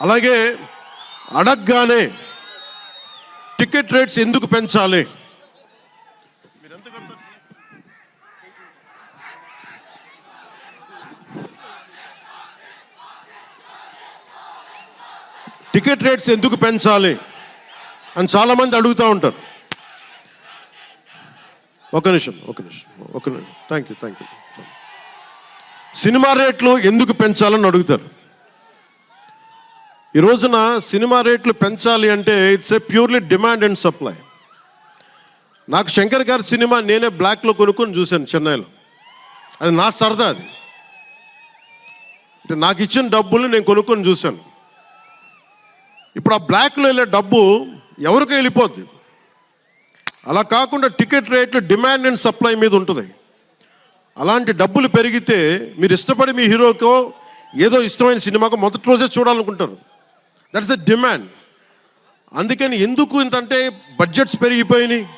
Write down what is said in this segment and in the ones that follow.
అలాగే అడగగానే ticket rates ఎందుకు పెంచాలి? టికెట్ రేట్స్ ఎందుకు పెంచాలి అని చాలామంది అడుగుతూ ఉంటారు. ఒక నిమిషం. Thank you. సినిమా రేట్లు ఎందుకు పెంచాలని అడుగుతారు. ఈ రోజున సినిమా రేట్లు పెంచాలి అంటే it's a purely demand and supply. నాకు శంకర్ గారి సినిమా నేనే బ్లాక్లో కొనుక్కొని చూశాను చెన్నైలో. అది నా సరదా. అది అంటే నాకు ఇచ్చిన డబ్బులు నేను కొనుక్కొని చూశాను. ఇప్పుడు ఆ బ్లాక్లో వెళ్ళే డబ్బు ఎవరికి వెళ్ళిపోద్ది. అలా కాకుండా టికెట్ రేట్లు డిమాండ్ అండ్ సప్లై మీద ఉంటుంది. అలాంటి డబ్బులు పెరిగితే మీరు ఇష్టపడి మీ హీరోకో ఏదో ఇష్టమైన సినిమాకో మొదటి రోజే చూడాలనుకుంటారు. That's a demand. అందుకని ఎందుకు ఇంతంటే బడ్జెట్స్ పెరిగిపోయినాయి.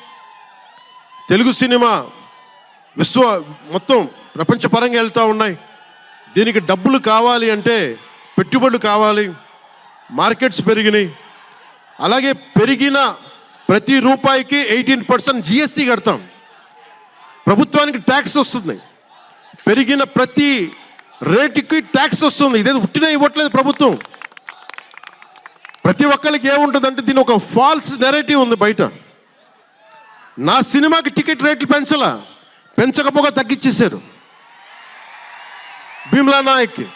తెలుగు సినిమా మొత్తం ప్రపంచపరంగా వెళ్తూ ఉన్నాయి. దీనికి డబ్బులు కావాలి అంటే పెట్టుబడులు కావాలి. మార్కెట్స్ పెరిగినాయి. అలాగే పెరిగిన ప్రతి రూపాయికి 18% జిఎస్టీ కడతాం. ప్రభుత్వానికి ట్యాక్స్ వస్తుంది. పెరిగిన ప్రతి రేటుకి ట్యాక్స్ వస్తుంది. ఇదేదో పుట్టినా ఇవ్వట్లేదు ప్రభుత్వం. ప్రతి ఒక్కరికి ఏముంటుందంటే దీని ఒక ఫాల్స్ నెరేటివ్ ఉంది బయట. నా సినిమాకి టికెట్ రేట్లు పెంచకపోగా తగ్గించేశారు. భీమ్లా నాయక్కి